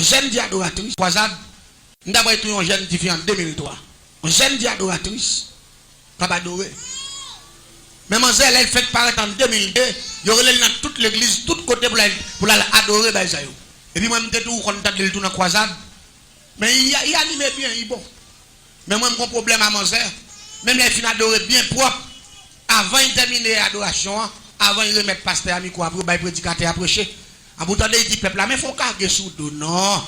jeune dit adoratrice, croisade, d'abord tout un jeune qui fait en 2003. Un jeune dit adoratrice, pas adorer. Mais mademoiselle, elle fait paraître en 2002, il y aurait dans toute l'église, tout côté pour l'adorer. Et puis moi, je suis tout content de tout dans la croisade. Mais il anime bien, il est bon. Mais moi, j'ai un problème à mademoiselle. Même les filles adorer bien propre. Avant de terminer l'adoration, avant de remettre pasteur Amico, après le prédicateur à prêcher. En bout de temps, il dit peuple là, mais il faut carrer sous dos. Non.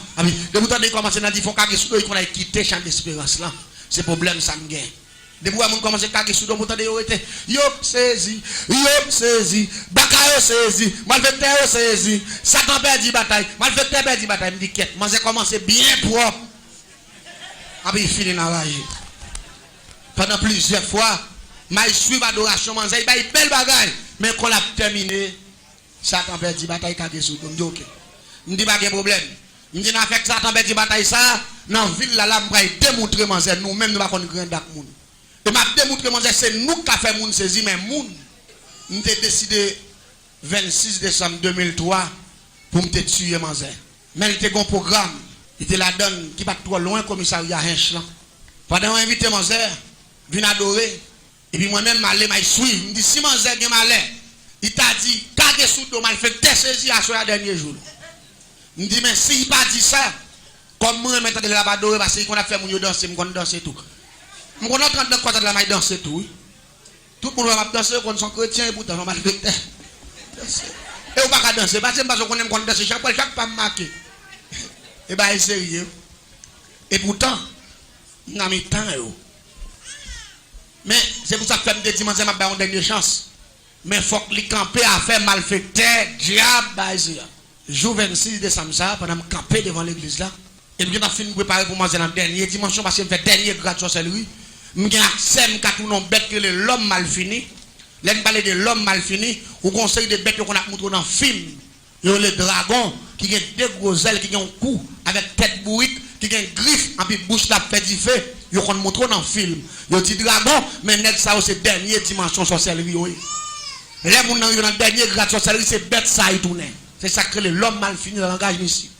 De bout de temps, il commence à dire il faut carrer sous dos, il faut quitter le champ d'espérance là. C'est le problème, ça me gagne. Depuis que vous commencez à carrer sous dos, vous avez été yop saisi, Bakayo saisi, malfaiteur saisi, Satan perdu bataille, malfaiteur perdu bataille. Je me dis quête, moi j'ai commencé bien propre. Après il finit dans la rage. Pendant plusieurs fois, je suis adoration, je suis belle bagaille, mais quand on a terminé, Satan perdu bataille, carré sous dos. Je dis ok. Je me dis pas de problème. Je me dis n'a fait Satan perdu bataille ça, dans la ville là, je vais démontrer nous-mêmes, nous ne pouvons pas grand monde. Et m'a démontré que c'est nous qui avons fait moun saisi, mais moun. Nous avons décidé 26 décembre 2003 pour me tuer Manzé. Mais il était un programme. Il était la donne qui va trop loin, commissariat Hench là. Pendant invité Manzé, vient adorer. Et puis moi-même, je suis. Je me dis, si Manzé est malin, il t'a dit, carré sous le mal fait tes saisies à ce dernier jour. Je me dis, mais s'il n'a pas dit ça, comme moi, maintenant, je vais adorer parce qu'on a fait mon danser, je vais danser tout. Je suis en train de quoi de la maille danser tout. Tout le monde va danser quand ils sont chrétiens et pourtant on va danser. Et on va pas danser parce qu'on aime danser chaque pas marqué. Et bien c'est sérieux. Et pourtant, on a mis temps. Mais c'est pour ça que je me dis que je vais une dernière chance. Mais il faut que les camper à faire malfaiteur, diable. Jour 26 décembre, pendant que je camper devant l'église là. Et puis je vais préparer pour manger dans la dernière dimension parce que je fais dernier grade sur sorcellerie. Je vais accès à tout nom bête que l'homme mal fini. Là, je parle de l'homme mal fini. Ou conseil de bêtes qu'on a montré dans le film. Il y a le dragon qui a deux gros ailes, qui a un cou avec tête bourrique, qui a une griffe, et puis bouche la fait du feu. Il y a montré dans le film. Il y a dit dragon, mais ça c'est dernière dimension sorcellerie. Là, on dans le dernier grade sorcellerie, c'est bête ça et tourne. C'est ça que l'homme mal fini dans le langage ici.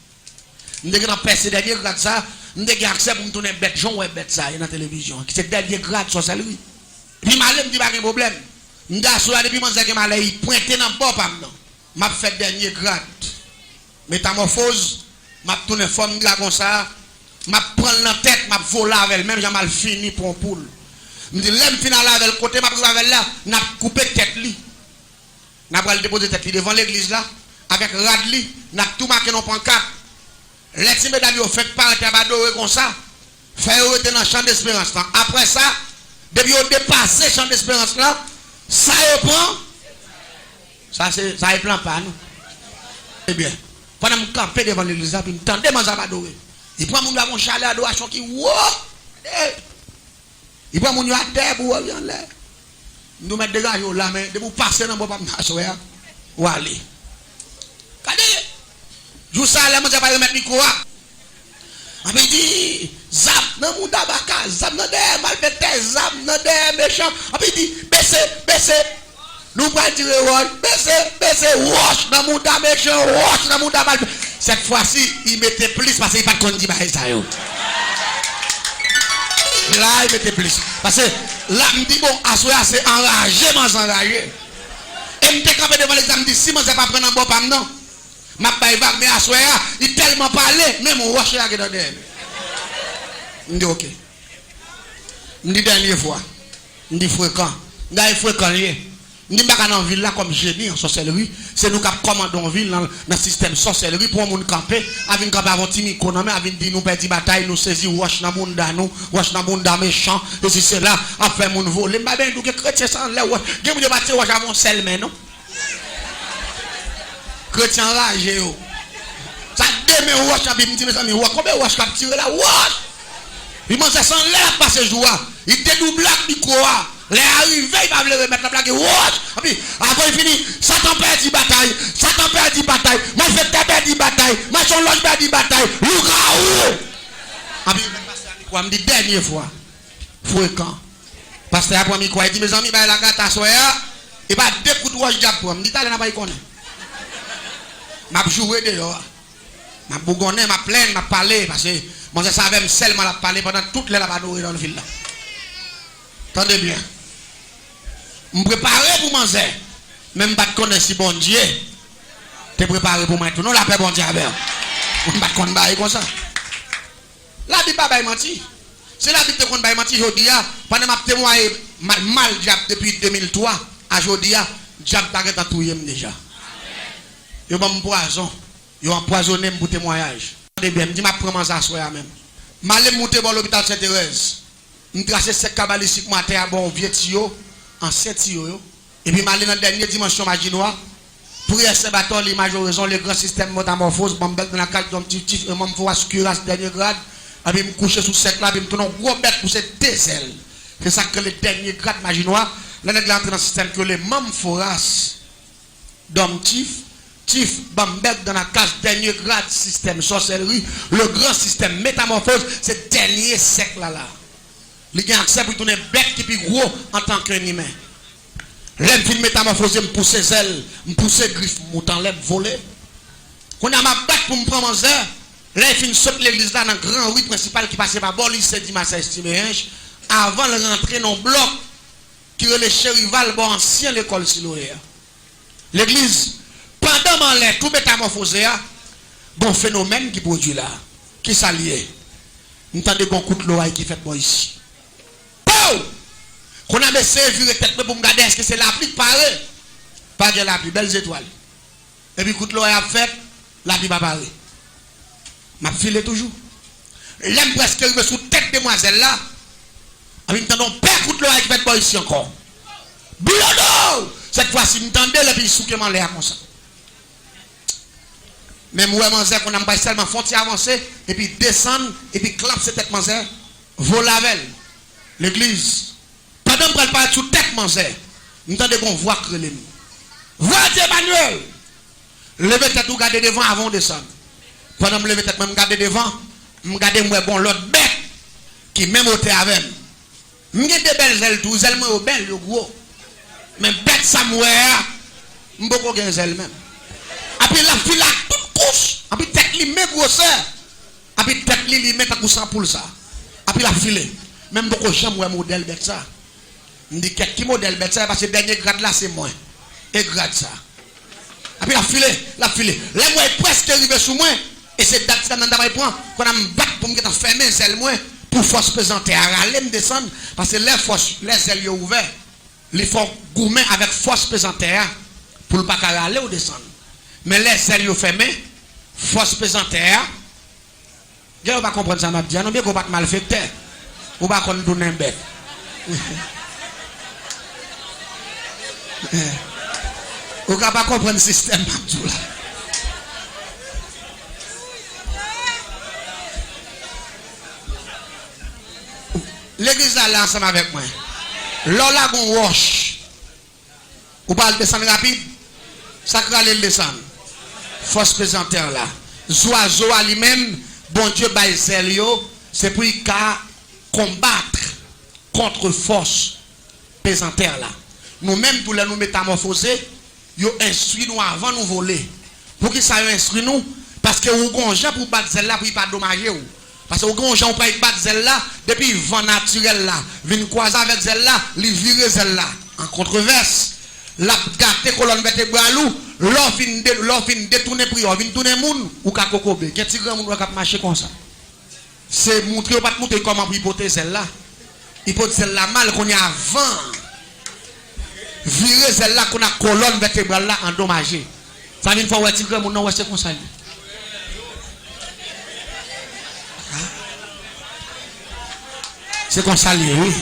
Nous avons passé dernier grade ça. Nous avons accès pour nous tourner bête, Jean ou bête ça dans la télévision. C'est dernier grade sorcellerie. Puis malin me dit pas de problème. Nous avons assuré depuis mon zègue malin, il pointé dans le bord pas maintenant. M'a fait dernier grade. Métamorphose, m'a tourné forme de la comme ça. M'a prendre la tête, m'a volé avec même j'ai mal fini pour un poule. Me dit l'aime final avec le côté m'a pris avec là, n'a coupé tête li. N'a pas le déposer tête li devant l'église là avec radli, n'a tout marqué dans pancarte. Les petits mesdames ont fait par tabadoré comme ça. Faire rester dans le champ d'espérance là. Après ça, depuis qu'ils ont dépassé le champ d'espérance là, ça reprend. Ça est plan pas nous. Eh bien, pendant que je campe devant l'église là, puis je tendais mon abadoré. Il prend mon mon chalet d'adoration qui wow! Il prend mon à terre pour aller en l'air. Nous mettons des gars là, mais de vous passer dans le bon passoire, ou aller. Regardez! Jou ça là, moi je vais remettre le micro. On me dit, zap, non, mon tabaka, zap, non, des malfaiteurs, zap, non, des méchants. On me dit, baissez. Nous allons dire, baissez, wash, dans mon tabaka méchant, wash, dans mon tabaka. Cette fois-ci, il mettait plus parce qu'il n'y a pas de dit, ça. Là, il mettait plus. Parce que là, je me dis, bon, à soi, c'est enragé, enragé. Et je me dis, devant l'examen, je me dis, si moi, je ne vais pas prendre un bon pam, non. Ma paille va, mais à soi, il tellement parlé, même on wash là, dans derrière. Je dis, ok. Je dis, dernière fois. Je dis, fréquent. Je dis, fréquent, je dis, pas dans la ville là, comme génie en sorcellerie, c'est nous qui commandons la ville dans le système sorcellerie pour nous camper, avec camper avant Timi économie, avec dit nous perdre bataille, nous saisir, wash dans le monde nous, wash dans le monde méchant, et si c'est là, après mon voler, mais bien, nous, que chrétien sans là, wash, je ne vais pas wash à mon sel, mais non. Chrétien ragé, ça demain, wash à bim, mes amis, combien wash cap tirer là, wash! Il m'a dit, sans l'air passer jour, il dédouble la micro. Les arrivés, il va remettre la plaque. Après, il finit. Satan perd bataille. Satan perd bataille. Ma fête perd bataille. Ma son loge perd bataille. Lougaou. Après, il me dit dernière fois. Fréquent. Parce que après, il dit mes amis, il a gâté à soi. Il va deux coups de roche pour moi. Il dit, t'as pas y connaître. Je vais jouer dehors. Ma bougonné, ma plaine, ma parlé, parce que moi, je savais seulement la parler pendant toute la badouille dans le ville là. Attendez bien. Je me prépare pour manger. Même pas de connaître si bon Dieu. Tu es préparé pour maintenant. Non, la paix bon Dieu avec. Je ne vais pas connaître comme ça. La Bible pas menti. C'est la Bible qui a menti aujourd'hui. Pendant que je témoigné mal depuis 2003, à aujourd'hui, diable t'a fait tout déjà. Yo ba poison, yo empoisonné pour témoignage. Attendez bien, me dit m'a prendre ça soir même. M'aller monter dans l'hôpital Sainte-Thérèse. Me tracer 7 cabalistique matin à bon vieux tio en 7 tio et puis m'aller dans dernière dimension maginois pour essayer bâton les majoraison les grands systèmes métamorphose bombel dans la carte d'un petit et même fois cuirasse dernier grade et puis me coucher sous sec là puis me tourner gros bête pour ces deux ailes. C'est ça que le dernier grade maginois là nèg l'entrée dans système que les mêmes foras d'homme Tif Bambek dans la case dernier grade système sorcellerie, le grand système métamorphose, c'est dernier siècle là. Il y a accès pour tourner bête qui est plus gros en tant qu'un humain. L'aime fin métamorphose, me pousse ses ailes, me pousse ses griffes, montant l'aime voler. Quand on a ma batte pour me prendre en zère, l'aime fin saute l'église là dans le grand rue principal qui passait par bord, lycée dimanche estimé avant de rentrer dans le bloc qui est le chérival bon ancien l'école siloère. L'église pendant que tout métamorphosé, bon phénomène qui produit là, qui s'allie. Nous entendons bon coup de l'oreille qui fait bon ici. Qu'on a essayé de virer tête pour me garder, est-ce que c'est la pluie pareille? Pas de la pluie, belles étoiles. Et puis coup de l'oreille a fait, la pluie va pareil. M'a filé toujours. L'aime presque arrivé sous tête demoiselle là. Et puis nous entendons pas coup de l'oreille qui fait bon ici encore. Bilodo! Cette fois-ci, nous entendons et puis souquement l'air comme ça. Même ouais manzer qu'on a pas seulement frontière avancer et puis descendre et puis clap cette tête manzer volavel l'église pendant qu'on parle sous tête manzer nous entendons qu'on voit crelem voix d'Emmanuel lever tête ou garder devant avant de descendre pendant me lever tête même garder devant me garder moi bon l'autre bête qui même au avec me des belles ailes tout ailes moi belles le gros mais bête ça moi m'boko gain ailes même après la file après tête li met grosseur après tête li met à 100 pour ça après la filet même beaucoup chambre modèle bête ça me dit qui modèle bête ça parce que dernier grade là c'est moins et grade ça après la filet là moi presque arrivé sous moi et c'est date ça n'en prend qu'on a me battre pour me fermer celle moi pour force présenter à râler me descendre parce que les ailes ouvert les faut gourmet avec force présenter pour ne pas râler ou descendre mais les ailes fermées force pesantère. Je ne vais pas comprendre ça, m'a dit. Non, bien qu'on va mal fait. Ou pas qu'on donne un bête. Ou ne pas comprendre le système. L'église là ensemble avec moi. Lola gon roche. Ou pas le descendre rapide. Ça crale le descendre. Force pesantère là. Zoazo à lui-même, bon Dieu bail sérieux, c'est pour qu'il combattre contre force pesantère là. Nous-mêmes pour nous métamorphoser, yo instruit nous avant nous voler. Pour qu'il ça instruit nous parce que ou gon gens pour battre celle là pour pas dommager ou. Parce que ou gon gens pour battre celle là depuis vent naturel là, vinn croiser avec celle là, li virer celle là en controverse. La gâté colonne vertébrale l'on fin détourner prière vinn tourner moun ou ka kokobe qu'un petit grand moun va marcher comme ça c'est montrer pas montrer comment hypothèse celle-là hypothèse celle-là mal qu'on y a avant virer celle-là qu'on a colonne vertébrale là endommagée ça vient fois ouais petit grand moun non ouais c'est comme ça c'est comme ça oui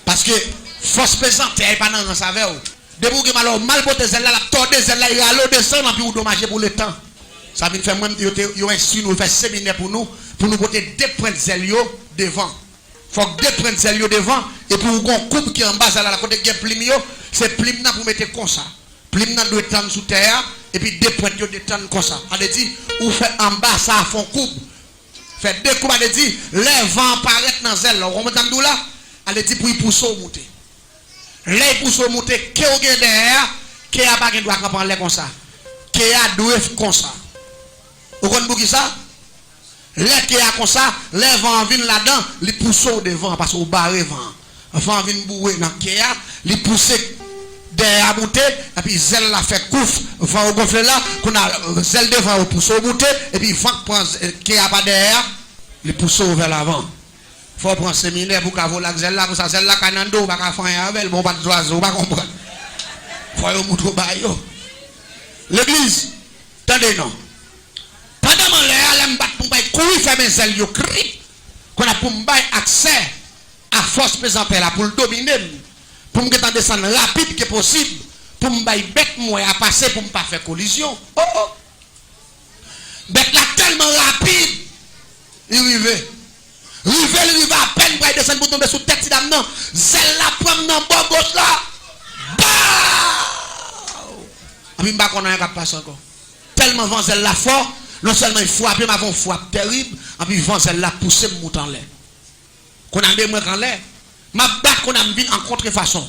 parce que force pesante est pas dans sa veille. Depuis que mal porté celle là, la tordé celle là, il a l'eau descendre puis ou dommager pour le temps. Ça vient faire même yo instruit nous faire séminaire pour nous porter deux points de zèle devant. Faut que deux points de zèle devant et pour qu'on coupe qui en bas là côté qui plim yo, c'est plim là pour mettre comme ça. Plim là doit être sous terre et puis deux points yo détendre comme ça. On dit ou fait en bas ça font coupe. Fait deux coups on dit les vents paraître dans zèle là. On m'entend là, on dit pour y pousser monter. Les pousse monter que au derrière qui a pas doit prendre comme ça qui a doué comme ça. Vous comprenez qui ça? Les qui a comme ça, les vents viennent là-dedans, les poussent au devant parce qu'on barre vent. Vent vient bourrer dans qui a, les pousser derrière monter et puis zèle la fait couf, vent au gonfler là, qu'on a zèle devant au pousse au monter et puis vent prend qui a pas derrière, les pousse vers l'avant. Faut prendre séminaire pour qu'avoir la zèle là, pour ça zèle là canando pas faire avec bon pas d'oiseau, pas comprendre. Faut yo moutro ba yo. L'église, attendez non. Pendant que les gens pour me courir faire mes ailes, yo cri, qu'on a pour me accès à force présente là pour le dominer, pour me descendre rapide que possible, pour me bête moi à passer pour me pas faire collision. Oh oh. Bête là tellement rapide, il arrive. Rive à peine pour descendre pour tomber sous tête dame non. Zèle la prendre dans bord gauche là. Bah! Ami m'pa connait pas passer encore. Tellement vent zèle la fort. Non seulement il frappe, mais avant frappe terrible, et puis vent la poussée me monte en l'air. Qu'on a des moi en l'air. Ma batte qu'on a vu en contrefaçon.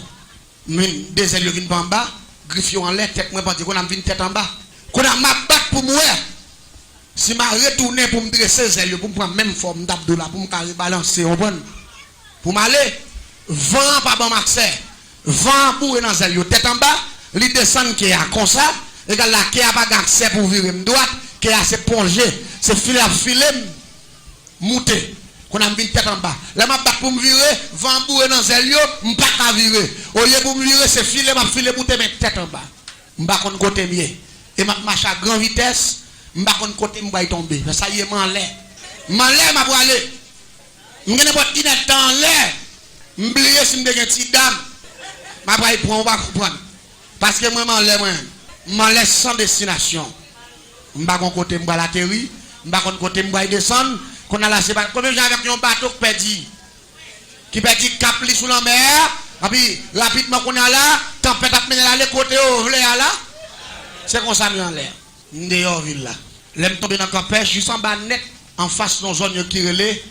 Des ailes viennent en bas, griffe en l'air, tête moi pas qu'on a vu tête en bas. Qu'on a ma batte pour mourir. Si m'a retourné pour me dresser les ailes pour me prendre même forme d'abdo là pour me carrer balancer, on prend. Pour m'aller vent pas bon accès. Vent pour dans les ailes tête en bas, li descend qui a comme ça, et là qui a pas accès pour virer droite. Qui a se plonger, se filer à filer, monter. Qu'on a mis tête en bas. Là, ma batte pour me virer, vent bourrer dans les lieux, je ne peux pas virer. Au lieu pour me virer, c'est filer, ma filer, monter, mettre tête en bas. Je ne peux pas côté mieux. Et ma marche à grande vitesse, je ne peux pas côté me tomber. Ça y est, m'en l'air. M'en l'air, ma pour aller. Je ne peux pas être en l'air. Je ne peux pas si je suis une petite dame. Ma pour aller prendre, on va comprendre. Parce que moi, m'en l'air, m'en l'air sans destination. M'ba kon côté m'ba la terre, m'ba kon côté m'ba descendre, qu'on a lâché pas combien de gens avec un bateau qui perdu cap li sous la mer, et puis rapidement qu'on a là, tempête a mené là les côté au là. C'est comme ça en l'air. Dehors ville là. L'aime tomber dans campèche juste en bas net en face dans zone qui relait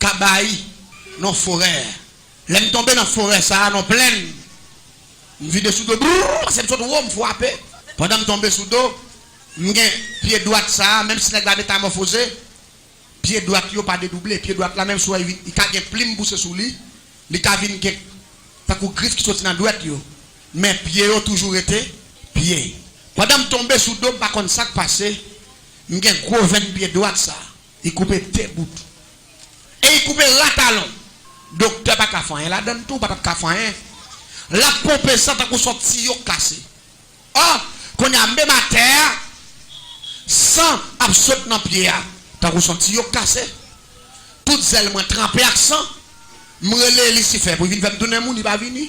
Kabaï, non forêt. L'aime tomber dans forêt ça non pleine. Une vie de sous d'eau, c'est une me frapper. Pendant me tomber sous d'eau, pied droit ça, même si la métamorphosé, pied droit yo pas dédoublé, pied droit là même soit il a une plume poussé sous lui, il a vinn que pas que griffe qui sorti dans droite yo. Mais pied yo toujours été pied. Pendant me tomber sous dos pas comme ça passé, m'gen gros 20 pied droit ça, il coupe tes bout. Et il coupe la talon. Docteur pas ka faire, la donne tout pas ka faire. La pompe ça ta ko sorti yo cassé. Oh, qu'on a même à terre sans absolument dans pied t'as ressenti yo cassé tout zèle moi trempé accent m'rele Lucifer pour venir tourner moun il pas venir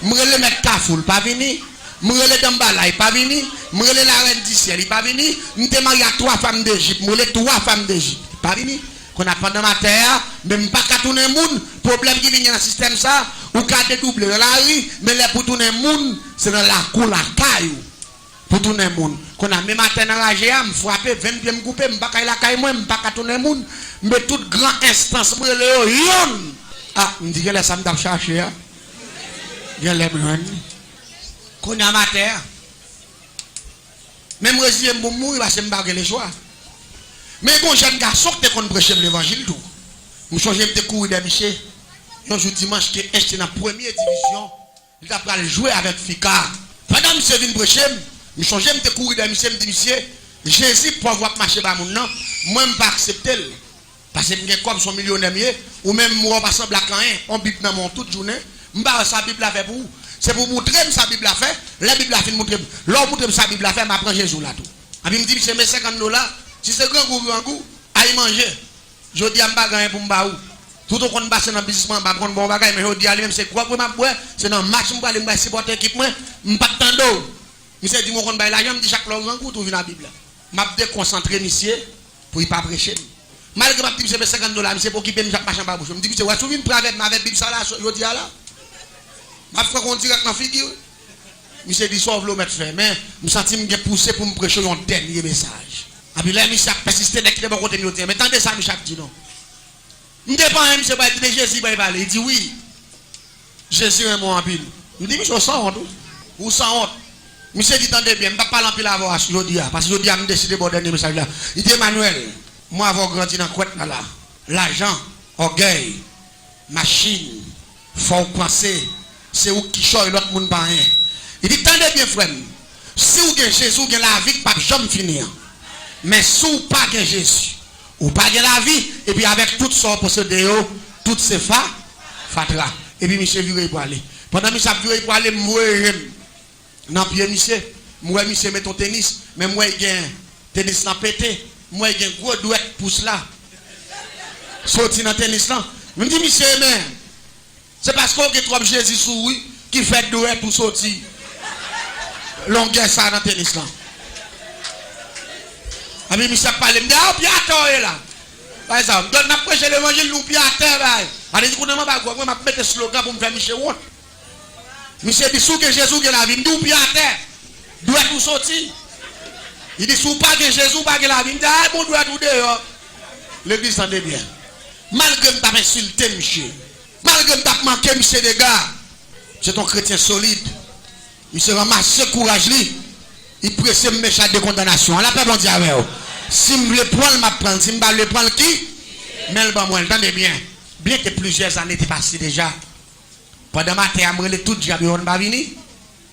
m'rele mettre Kafoul pas venir m'rele Dambala il pas venir m'rele la reine du ciel il pas venir m'te marié à 3 femmes d'Égypte m'rele 3 femmes d'Égypte pas venir qu'on a pendant ma terre même pas qu'à tourner moun problème qui vient dans le système ça ou qu'à dédoubler dans la rue mais les pour tourner moun c'est dans la cour la caillou pour tourner le monde. Qu'on a même matin dans la GA, me frapper, 20 pieds me couper, me pas la caille moi, me pas tourner le monde. Mais toute grande instance, me le yon. Ah, me dit que là, ça me t'a cherché. Je l'aime loin. Qu'on a matin. Même si je me mourir, parce que je me bague les choix. Mais bon, jeune garçon qui qu'on prêche l'évangile tout. Je change de courir de Michel. Un jour dimanche qui est acheté dans la première division, il a pris jouer avec Fika. Pendant que je viens prêcher, je change de courir de Michel, me dit monsieur, Jésus pour avoir marché par mon nom, moi je ne pas accepter. Parce que je comme son millionnaire ou même moi pas semble à rien, on Bible dans mon toute journée, je ne sais pas sa Bible a fait pour vous. C'est pour montrer sa Bible a fait, la Bible a fait montrer. L'homme montre sa Bible a fait, je prends Jésus là tout. Et puis me dit monsieur, mais $50, si c'est grand goût, à y manger. Je dis à me bagarre pour me baou. Tout au qu'on passe dans le business, je prends bon bagage, mais je dis à lui, c'est quoi pour ma boire? C'est dans le match, je vais aller supporter l'équipe, je ne pas de temps. Monsieur dit, moi, on va l'argent, je dis chaque langue, tout vient dans la Bible. Je vais déconcentrer, monsieur, pour ne pas prêcher. Malgré que je dis, c'est $50, c'est pour qu'il paye chaque machin par bouche. Je me dis, monsieur, tu viens de avec ma Bible, ça là, je dis à là. Je vais faire un direct dans la figure. Monsieur dit, sauve le mettre fait, mais je me sens que je poussé pour me prêcher un dernier message. Et puis là, monsieur a persisté, mais bon côté, mais attendez ça, monsieur dit non. Je ne dépend pas, monsieur, de Jésus, il dit oui. Jésus est mon habile. Je dis, monsieur, sans honte. Ou sans honte. Monsieur dit tendez bien, je ne vais pas parler en pile avant aujourd'hui, parce que aujourd'hui, je décidé de mon dernier message là. Il dit Emmanuel, moi, avoir grandi dans quoi là, l'argent, orgueil, machine, faut penser, c'est où qui choisit l'autre monde pas rien. Il dit tendez bien, frère, si vous avez Jésus, vous avez la vie, pas jamais finir. Mais si vous pas Jésus, vous pas la vie, et puis avec tout ça, possédé, toutes ces fatra. Et puis, monsieur viré pour aller. Pendant que monsieur viré pour aller, mourir. Non, puis monsieur, moi, monsieur, met ton tennis, mais moi, il y a un tennis dans pété, moi, il y a un gros douette pour cela. Sorti dans le tennis là. Je me dis, monsieur, mais c'est parce qu'on a trop Jésus sous oui, qui fait douette pour sortir. Longueur ça dans le tennis là. Ah, mais monsieur, parle, me dit, ah, puis attends, là. Par exemple, donne ma prêche l'évangile, nous, puis attends, là. Allez, dit qu'on n'a pas quoi, moi, je vais mettre un slogan pour me faire Michel honte. Monsieur dit, sous que Jésus a la vie, nous, puis attends. Doit tout sortir. Il dit, sous pas que Jésus pas que la vie, il dit, ah, bon, doit tout dehors. L'église s'en est bien. Malgré que tu as insulté, monsieur. Malgré que tu as manqué, monsieur, des gars. C'est un chrétien solide. Monsieur ramasse courage, lui. Il presse me méchant de condamnation. La paix, bon Dieu, si je le prends, je vais prendre. Si je ne le prends, qui? Mais le bon, moi, entendez bien. Bien que plusieurs années étaient passées déjà. Pendant ma terre, je tout diable, on va venir.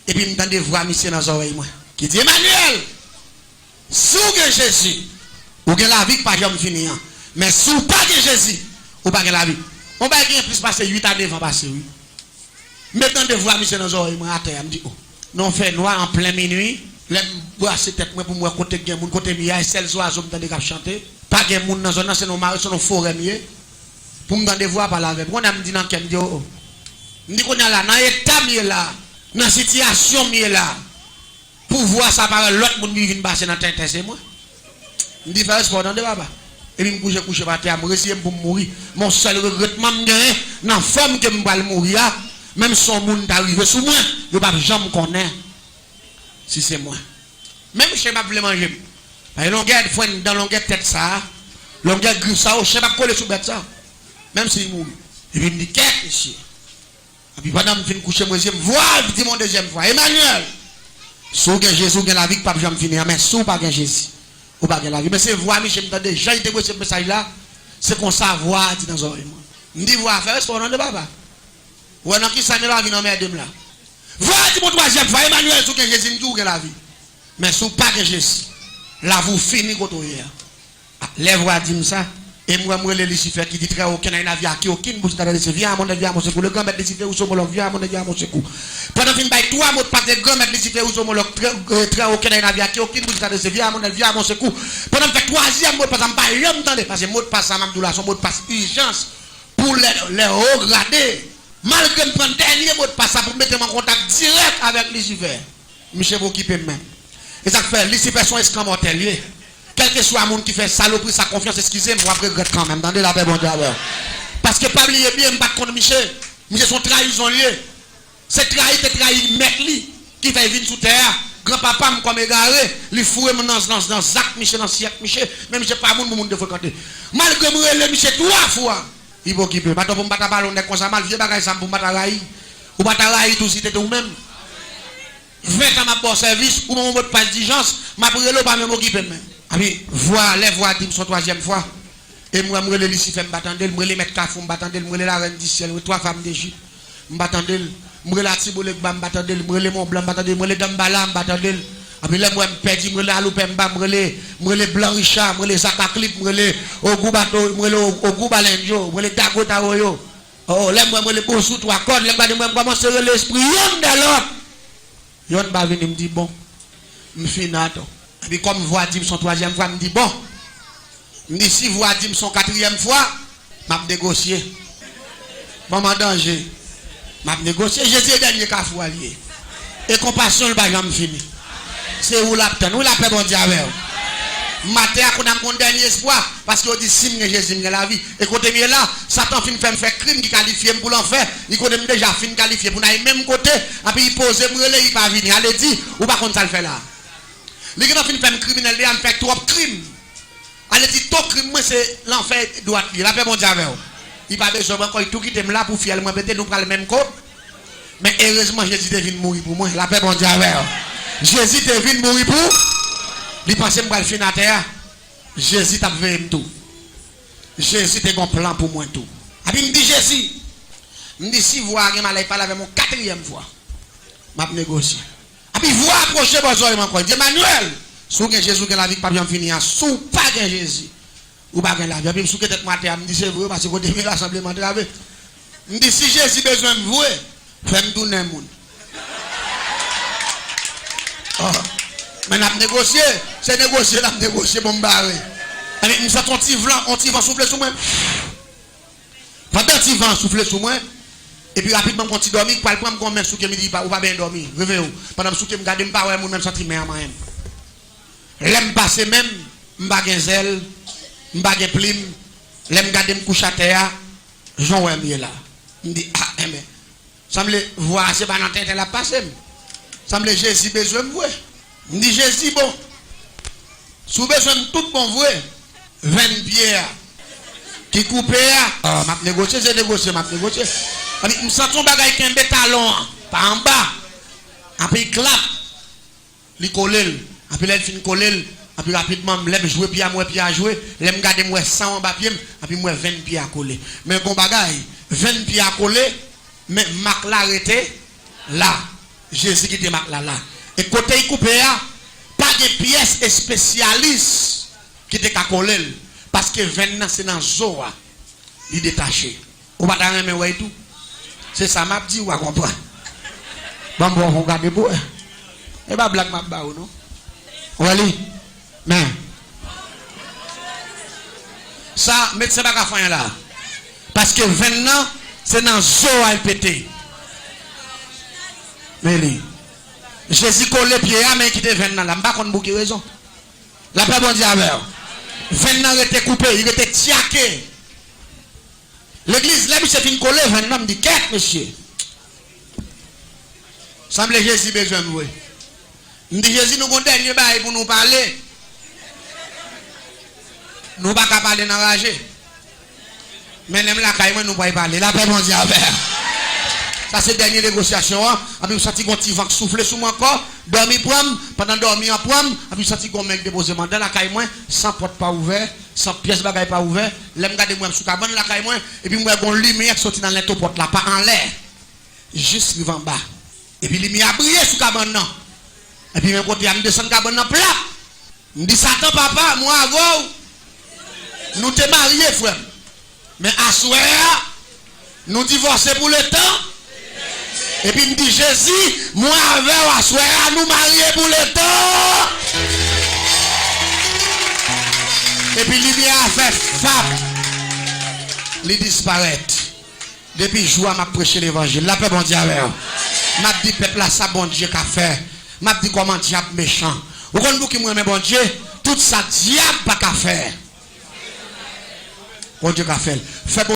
Et puis, je m'entendais voir monsieur dans les oreilles, moi. Qui dit, Emmanuel, si vous avez Jésus, vous avez la vie qui pas jamais finir. Mais si vous n'avez pas Jésus, vous n'avez pas la vie. On va gagner plus passer 8 années avant passer, oui. Maintenant, de voir monsieur dans les oreilles, moi, à terre, je me dis, oh, non, fait noir en plein minuit. Je bois cette tête pour moi, côté de moun, côté mieux, et celles oiseaux, je me chanter. Pas de moun dans la zone, c'est nos maris, c'est nos forêts mieux. Pour me demander voir par la vie. On a me dit dans quel oh. Je dis qu'on est là, dans l'état mieux là, dans la situation mieux là. Pour voir ça par l'autre monde qui vient passer dans la tête, c'est moi. Je dis, faire sport dans le papa. Et puis, je couche par terre, je réussis pour mourir. Mon seul regrettement, c'est dans la forme que je vais mourir, même si son monde est arrivé sous moi, je ne vais jamais connaître. Si c'est moi. Même si je ne vais pas manger. Parce que longueur dans longueur tête ça, longueur griffe ça, je ne vais pas coller sous bête ça. Même si il mourit. Et puis, il me dit, qu'est-ce ici? Et puis, pendant que je finis coucher, je me vois, je dis mon deuxième fois, Emmanuel, si vous avez Jésus, vous avez la vie, pas jamais finir, mais si vous n'avez pas Jésus, vous n'avez pas la vie. Mais c'est voir, Michel, je me dis, j'ai été ce message-là, c'est qu'on savoir, dit dans les oreilles. Je me dis, voir, faire ce qu'on a de papa. Ou non, qui s'en est là, qui n'en met de là. Voilà, dit mon troisième fois, Emmanuel, si vous avez Jésus, vous avez la vie. Mais si vous n'avez pas Jésus, là, vous finissez quand vous hier. Les voix disent ça. Et moi, je Lucifer qui dit très aucun avis à qui aucune bouche d'aller se viens à mon avis à mon secours. Le grand maître Lucifer ou son homologue vient à mon avis à mon secours. Pendant qu'il baille 3 mots de part de grand maître Lucifer ou son homologue très aucun avis à qui aucune bouche d'aller se viens à mon avis à mon secours. Pendant que troisième mot de passe, je ne pas entendre parce que mot de passe à Mamdoula, son mot de passe urgence pour les hauts gradés. Malgré que je dernier mot de passe pour mettre en contact direct avec Lucifer. Michel Bokipé même. Et ça fait Lucifer son esclave mortel. Quel que soit le monde qui fait saloperie, sa confiance, excusez-moi, je regrette quand même. Dans la paix, bon Dieu. Parce que pas oublier bien, je ne pas contre Michel. Michel son trahison lié. C'est trahi, mec qui fait vivre sous terre. Grand-papa, me comme égaré, il fouille dans Zach Michel, dans Siak Michel, même je pas monde de fréquenter. Malgré que Michel 3 fois, il va occuper. Pas pour me battre ballon, comme ça, mal vieux bagage, ça pour me battre raï. Ou battre raï, tout si t'es ou même. 20 ans, ma bon service, ou mon mot de pas d'urgence, ma brûlé, pas même occuper même. Ah oui, voir les voix dit son troisième fois. Et moi, je me Lucifer, je me mettre Kafou, je me la reine du ciel, 3 femmes d'Égypte, je me la Tibolek, je me Mont Blanc, je me Dambala, je et puis là, moi, je me perds, je me Alupemba, je me Blanc Richard, je me Zakaclip, je me Ogoubato, je me Ogoubalenjo, je me Dago Taroyo. Oh, là, moi, je me Bossou, 3 cordes, là, je me commence à l'esprit, yon de l'autre. Yon va venir me dire, bon, je suis nato. Et puis comme voix dit son troisième fois, je me dis bon, je me dis si voix dit son quatrième fois, je vais négocier. Maman danger, je vais négocier. Jésus est dernier qu'à fois lié. Et compassion, le bagage me fini. C'est où la paix, où la paix, bon Dieu. Matin, on a mon dernier espoir, parce qu'on dit si Jésus est la vie. Et côté mieux là, Satan fin faire crime qui qualifie pour l'enfer. Il connaît déjà fin qualifié pour aller même côté. Et puis il pose, il va venir. Allez, dit, ou pas contre ça le fait là. Les gens qui font criminel, ils font trop de crimes. Allez, dit, tout crime, c'est l'enfer doit être. La paix, mon Dieu. Il va besoin de tout quitter là pour faire, moi, peut-être nous prendre le même code. Mais heureusement, Jésus est venu mourir pour moi. La paix, mon Dieu. Jésus te venu mourir pour. Il pensait que je finir à terre. Jésus t'a fait tout. Jésus t'a un plan pour moi tout. Et puis il me dit Jésus. Il me dit si vous avez mal parler avec mon quatrième fois. Je vais négocier. Et puis vous approchez besoin encore. Il dit Emmanuel. Si vous avez Jésus qui la vie pas bien finie. Si vous pas Jésus. Ou pas la vie. Et puis si vous êtes maté, je me dis c'est vrai parce que vous devez l'assemblement de la vie. Je me dis si Jésus a besoin de vous, faites-moi tourner le monde. Mais on a négocié, c'est négocié, on a négocié pour me barrer. Je me sens un petit vent souffler sur moi. Pendant un petit vent souffler sur moi, et puis rapidement, quand tu dors, je vais prendre comme même sous qui me dit ou pas bien dormir. Réveillez-vous. Pendant que je me garde, je ne vais pas même sentir moi. L'aime passer même, je ne vais pas zèle, je ne vais pas plume, l'aime garder me coucher à terre, j'en vais là. Je me dis, ah, mais, semble voir, c'est pas dans la tête, elle a passé. Semble Jésus besoin de vous. Je dis Jésus, bon, si vous avez besoin de tout bon vous, 20 pierres qui coupent, m'a négocié, j'ai négocié, m'a négocié. Je me sens ton bagage qui est un bétalon, pas en bas. Après il clap, il colle, après il finit coller, après rapidement, je lève jouer pied à moi, pied à jouer, je me garde moi 100 en bas pied, après moi 20 pieds à coller. Mais bon bagage, 20 pieds à coller, mais Mac l'a arrêté là. Jésus qui te marque là. Et côté il coupé, pas de pièces spécialistes qui te collé. Parce que 20 ans, c'est dans le zoo, il est détaché. Ou pas dans le même tout. C'est ça, m'a dit, ou à comprendre. Bon, vous regardez pour. Et pas blague, m'a baou, non? Ou allez? Mais. Ça, médecin pas qu'à faire là. Parce que 20 ans, c'est dans le zoo à péter. Mais Jésus colle les pieds à main qui te 20 ans là. Je ne sais pas pour quelle raison. La paix bon Dieu avec. 20 ans était coupé, il était tiaqué. L'église, là, c'est fin collé, 20 ans, me dit, qu'est-ce monsieur? Semble Jésus besoin de vous. Je dis Jésus, nous avons un dernier bail pour nous parler. Nous ne pouvons pas parler dans la rage. Mais nous ne pouvons pas parler. La paix bon Dieu avec. Ça c'est la dernière négociation. Après, vous sentez qu'on petit vent souffler sur moi encore. Dormir pendant dormir en pomme. Après, vous sentez qu'on mec déposé dans la caille moins. Sans porte pas ouvert. Sans pièce bagaille pas ouvert. Là, je regarde moi sous cabane la caille moins. Et puis, moi, une lumière qui sortit dans l'into porte là. Pas en l'air. Juste en bas. Et puis, lumière a brillé sous cabane non. Et puis, même côté, je descends cabane dans plat. Je dis, Satan, papa, moi, avant. Nous te mariés, frère. Mais à soir, nous divorcer pour le temps. Et puis il me dit Jésus, moi avec Assoya, nous marier pour le temps. Et puis il a fait fap. Il disparaît. Depuis jour m'a prêché l'évangile. La paix bon Dieu avec. M'a dit peuple là ça bon Dieu qu'a fait. M'a dit comment diable méchant. Vous connaissez qui moi bon Dieu, tout ça diable pas qu'à faire. Bon Dieu qu'a fait. Fait